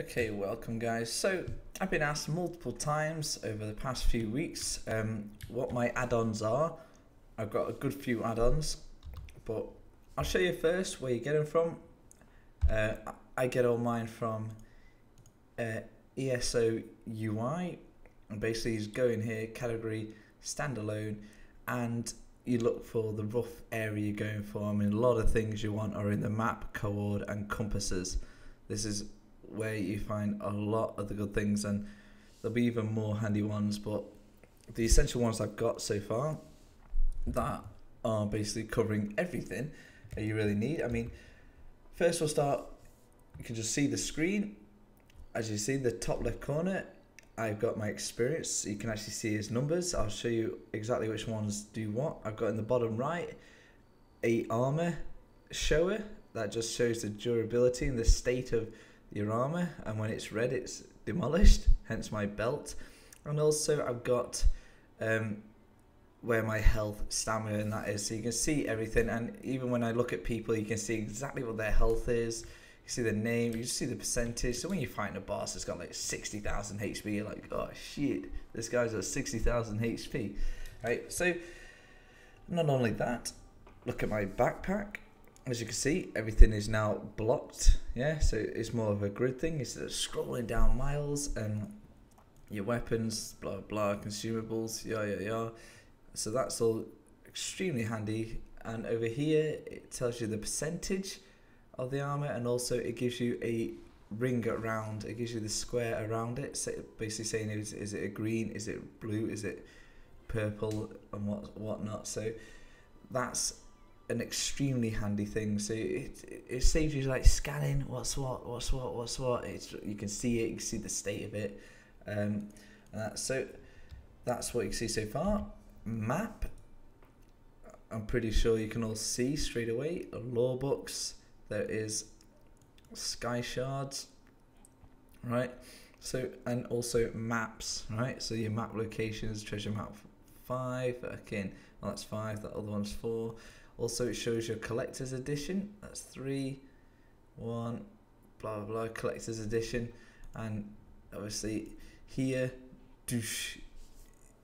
Okay, welcome guys. So I've been asked multiple times over the past few weeks what my add-ons are. I've got a good few add-ons, but I'll show you first where you get them from. I get all mine from ESO UI, and basically you go in here, category, standalone, and you look for the rough area you're going for. I mean, a lot of things you want are in the map, coord, and compasses. This is where you find a lot of the good things, and there'll be even more handy ones, but the essential ones I've got so far that are basically covering everything that you really need. I mean, first we'll start, you can just see the screen. As you see in the top left corner, I've got my experience. You can actually see his numbers. I'll show you exactly which ones do what. I've got in the bottom right a armor shower that just shows the durability and the state of your armor, and when it's red it's demolished, hence my belt. And also I've got where my health, stamina, and that is, so you can see everything. And even when I look at people, you can see exactly what their health is. You see the name, you see the percentage. So when you fight a boss that's got like 60,000 HP, you're like, oh shit, this guy's at 60,000 HP, right? So not only that, look at my backpack. As you can see, everything is now blocked, yeah, so it's more of a grid thing. Instead of scrolling down miles and your weapons, blah blah, consumables, yeah. So that's all extremely handy. And over here it tells you the percentage of the armor, and also it gives you a ring around, it gives you the square around it, so basically saying is it a green, is it blue, is it purple, and whatnot. So that's an extremely handy thing. So it saves you like scanning what's what. You can see it, you can see the state of it. So that's what you can see so far. Map, I'm pretty sure you can all see straight away. Lore books, there is sky shards, right? So, and also maps, right? So your map locations, treasure map 5, again, well, that's 5, the other one's 4. Also it shows your collector's edition, that's 3, 1, blah blah blah, collector's edition. And obviously here, douche,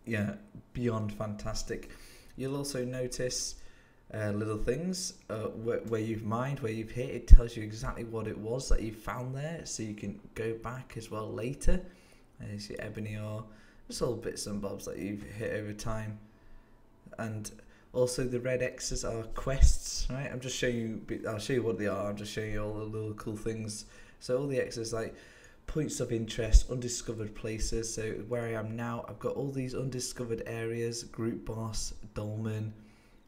yeah, beyond fantastic. You'll also notice little things where you've mined, where you've hit. It tells you exactly what it was that you found there, so you can go back as well later. There's your ebony ore, just all bits and bobs that you've hit over time. And also the red X's are quests, right? I'm just showing you, I'll show you what they are. I'm just showing you all the little cool things. So all the X's like points of interest, undiscovered places. So where I am now, I've got all these undiscovered areas: group boss, dolmen,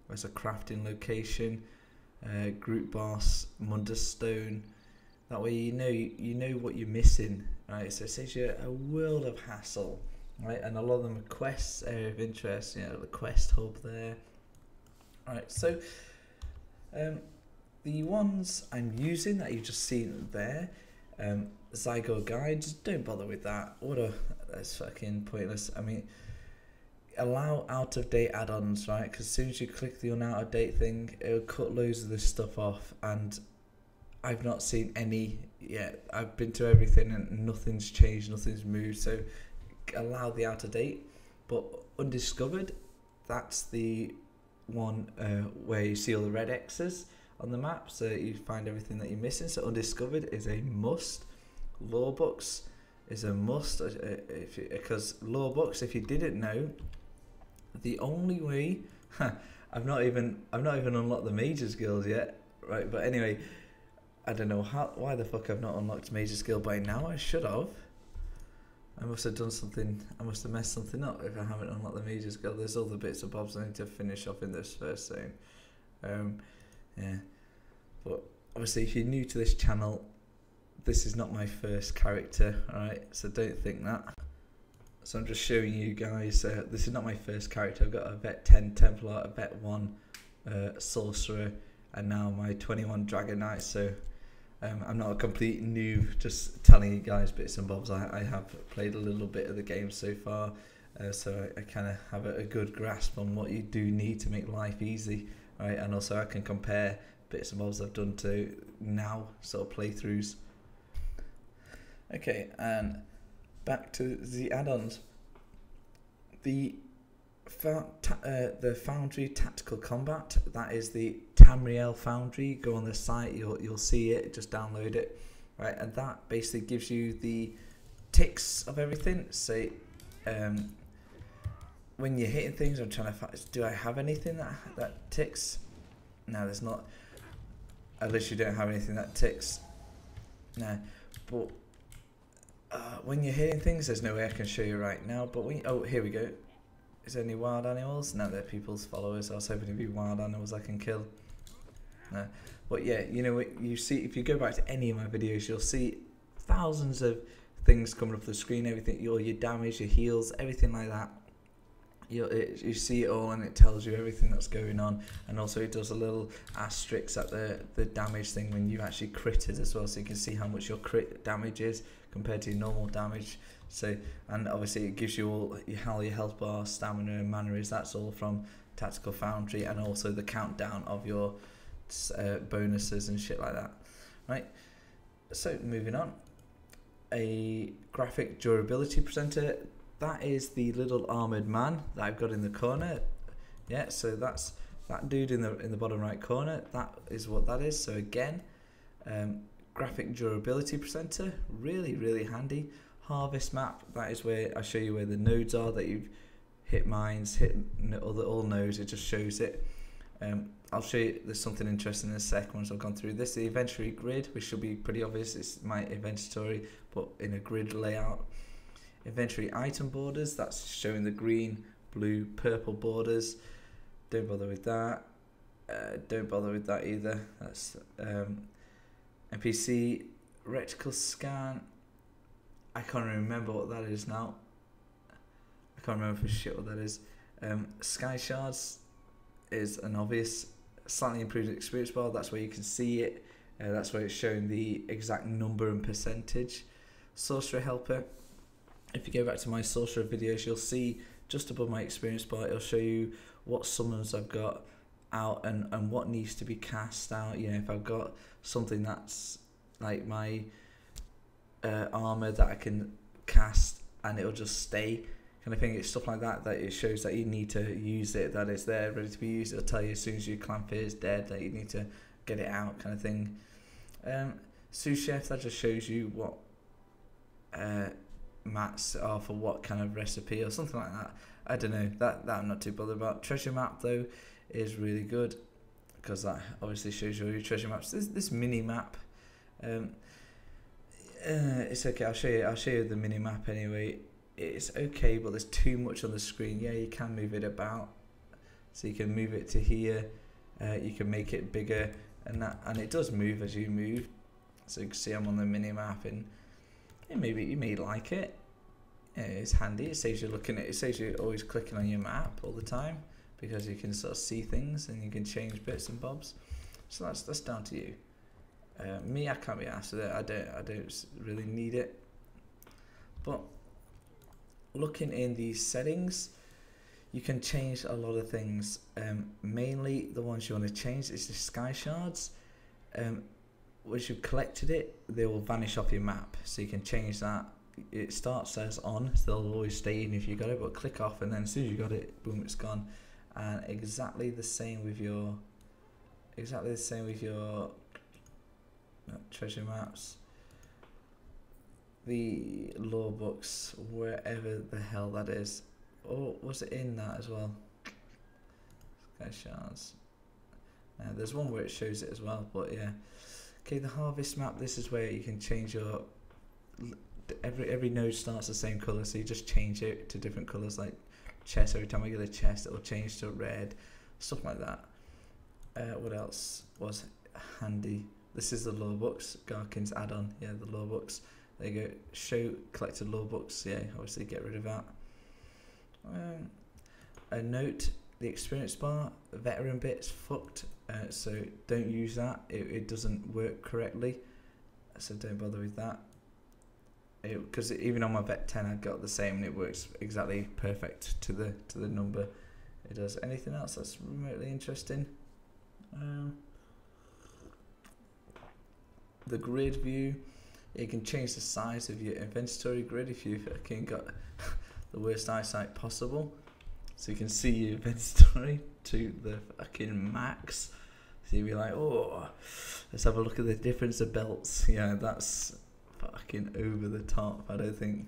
there's a crafting location, group boss, Mundus stone. That way you know what you're missing, right? So it saves you a world of hassle, right? And a lot of them are quests, area of interest, you know, the quest hub there. Alright, so the ones I'm using that you've just seen there, Zygo guides, don't bother with that. That's fucking pointless. I mean, allow out-of-date add-ons, right? Because as soon as you click the out-of-date thing, it'll cut loads of this stuff off, and I've not seen any yet. I've been to everything and nothing's changed, nothing's moved. So allow the out-of-date. But Undiscovered, that's the one where you see all the red X's on the map, so you find everything that you're missing. So Undiscovered is a must. Lore books is a must, because lore books, if you didn't know, the only way I've not even unlocked the Mage's Guild yet, right? But anyway, I don't know why the fuck I've not unlocked Mage's Guild by now. I should have. I must have done something, I must have messed something up if I haven't unlocked the Mage's Guild. There's all the bits and bobs I need to finish off in this first zone. Yeah. But obviously if you're new to this channel, this is not my first character, alright? So don't think that. So I'm just showing you guys, this is not my first character. I've got a Vet 10 Templar, a Vet 1 Sorcerer, and now my 21 Dragon Knight. So I'm not a complete noob, just telling you guys bits and bobs. I have played a little bit of the game so far, so I kind of have a good grasp on what you do need to make life easy, right? And also I can compare bits and bobs I've done to now sort of playthroughs. Okay, and back to the add-ons. The Foundry Tactical Combat, that is the Tamriel Foundry. Go on the site, you'll see it, just download it, right? And that basically gives you the ticks of everything. So when you're hitting things, I'm trying to find, do I have anything that ticks? No, there's not. Unless you don't have anything that ticks. No, but when you're hitting things, there's no way I can show you right now. But when oh, here we go. Is there any wild animals? No, they're people's followers. I was hoping it'd be wild animals I can kill. No, but yeah, you know what you see if you go back to any of my videos, you'll see thousands of things coming up the screen. Everything, your damage, your heals, everything like that. You see it all, and it tells you everything that's going on, and also it does a little asterisk at the damage thing when you actually critted as well, so you can see how much your crit damage is compared to your normal damage. So, and obviously it gives you all how your health bar, stamina, and mana is. That's all from Tactical Foundry, and also the countdown of your bonuses and shit like that. Right. So moving on, a graphic durability presenter. That is the little armored man that I've got in the corner. Yeah, so that's that dude in the bottom right corner. That is what that is. So again, graphic durability presenter, really handy. Harvest map, that is where I show you where the nodes are that you've hit mines, hit all nodes. It just shows it. I'll show you there's something interesting in a sec once I've gone through this. The inventory grid, which should be pretty obvious. It's my inventory, but in a grid layout. Inventory item borders, that's showing the green, blue, purple borders. Don't bother with that. Don't bother with that either. That's NPC reticle scan. I can't remember what that is now. I can't remember for shit what that is. Sky shards is an obvious slightly improved experience bar. That's where you can see it. That's where it's showing the exact number and percentage. Sorcerer helper. If you go back to my sorcerer videos, you'll see just above my experience bar, it'll show you what summons I've got out and what needs to be cast out. You know, if I've got something that's like my armor that I can cast and it'll just stay kind of thing. It's stuff like that it shows that you need to use it, that it's there ready to be used. It'll tell you as soon as your clan fear is dead that you need to get it out, kind of thing. Sous chef, that just shows you what mats are for what kind of recipe or something like that. I don't know, that I'm not too bothered about. Treasure map though is really good because that obviously shows you all your treasure maps. This mini map, it's okay. I'll show you the mini map anyway. It's okay, but there's too much on the screen. Yeah, you can move it about, so you can move it to here. You can make it bigger, and it does move as you move. So you can see I'm on the mini map, and maybe you may like it. Yeah, it's handy. It saves you looking at it. It saves you always clicking on your map all the time because you can sort of see things and you can change bits and bobs. So that's down to you. Me, I can't be asked with it. I don't really need it. But looking in the settings, you can change a lot of things. Mainly the ones you want to change is the sky shards. Once you've collected it, they will vanish off your map, so you can change that. It starts as on, so they'll always stay in if you got it, but click off and then as soon as you got it, boom, it's gone. And exactly the same with your treasure maps, the lore books, wherever the hell that is. Oh, was it in that as well? Sky shards. There's one where it shows it as well, but yeah. Okay, the harvest map, this is where you can change your every node starts the same color, so you just change it to different colors. Like chest, every time I get a chest it'll change to red, stuff like that. What else was handy? This is the lore books, Garkin's add-on. Yeah, the lore books, there you go. Show collected lore books. Yeah, obviously get rid of that. A note, the experience bar, the veteran bit's fucked, so don't use that. It doesn't work correctly, so don't bother with that. Because even on my vet 10 I got the same and it works exactly perfect to the number it does. Anything else that's remotely interesting? The grid view, You can change the size of your inventory grid if you've fucking got the worst eyesight possible. So you can see your inventory to the fucking max. So you'll be like, oh, let's have a look at the difference of belts. Yeah, that's fucking over the top. I don't think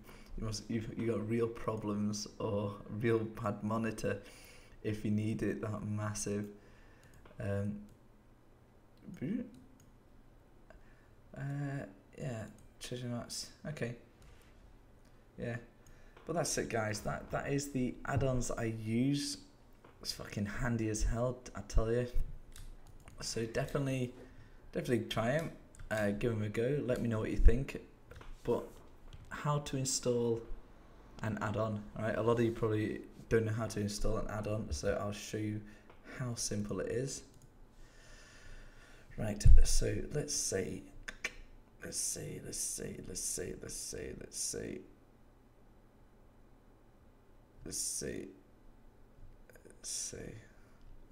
you got real problems or real bad monitor if you need it that massive. Yeah, treasure maps. Okay. Yeah, but that's it, guys. That is the add-ons I use. It's fucking handy as hell, I tell you. So definitely try them. Give them a go. Let me know what you think. But how to install an add-on? Right, a lot of you probably don't know how to install an add-on, so I'll show you how simple it is. Right, so let's see.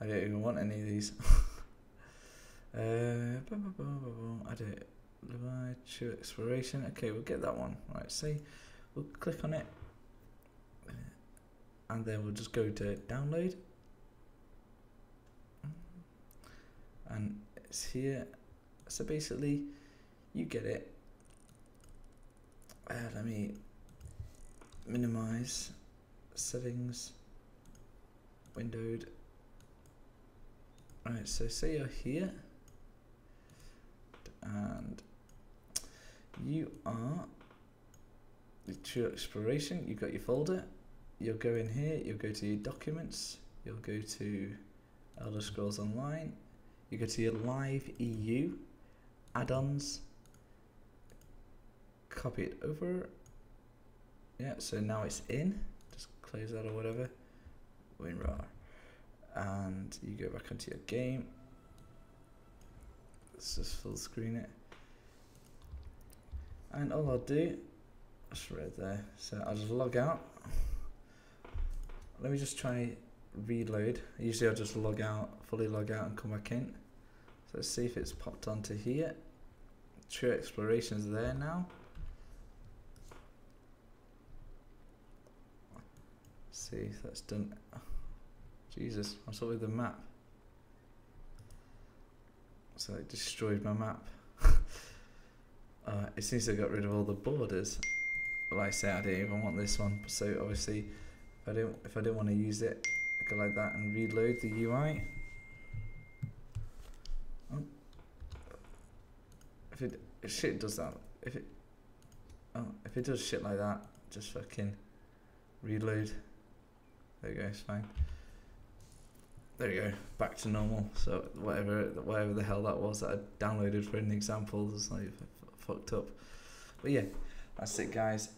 I don't even want any of these. I don't. True exploration. Okay, we'll get that one. Right, say we'll click on it, and then we'll just go to download, and it's here. So basically, you get it. Let me minimize settings. Windowed. Right, so say you're here and you are the True Exploration. You've got your folder. You'll go in here, you'll go to your documents, you'll go to Elder Scrolls Online, you go to your Live EU add-ons, copy it over. Yeah, so now it's in. Just close that or whatever. WinRAR, and you go back onto your game. Let's just full screen it, and all I'll do, that's right there, so I'll just log out. Let me just try reload. Usually I'll just log out, fully log out and come back in. So let's see if it's popped onto here. True Exploration is there now. See if that's done. Jesus, what's up with the map? So it destroyed my map. It seems to have got rid of all the borders. Like I say, I didn't even want this one. So obviously, if I don't want to use it, I go like that and reload the UI. Oh. If shit does that, if it does shit like that, just fucking reload. There you go, it's fine. There you go, back to normal. So whatever the hell that was that I downloaded for an example is like fucked up. But yeah, that's it, guys.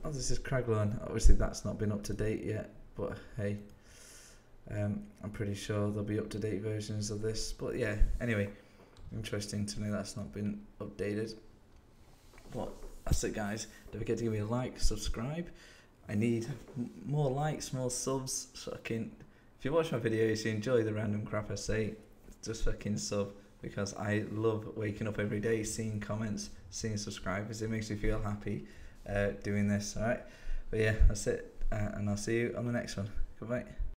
Oh, this is Craglorn. Obviously that's not been up to date yet, but hey, I'm pretty sure there'll be up to date versions of this. But yeah, anyway, interesting to know that's not been updated. But that's it, guys. Don't forget to give me a like, subscribe. I need more likes, more subs, so I can. If you watch my videos, you enjoy the random crap I say, just fucking sub, because I love waking up every day, seeing comments, seeing subscribers. It makes me feel happy doing this, alright? But yeah, that's it, and I'll see you on the next one. Goodbye.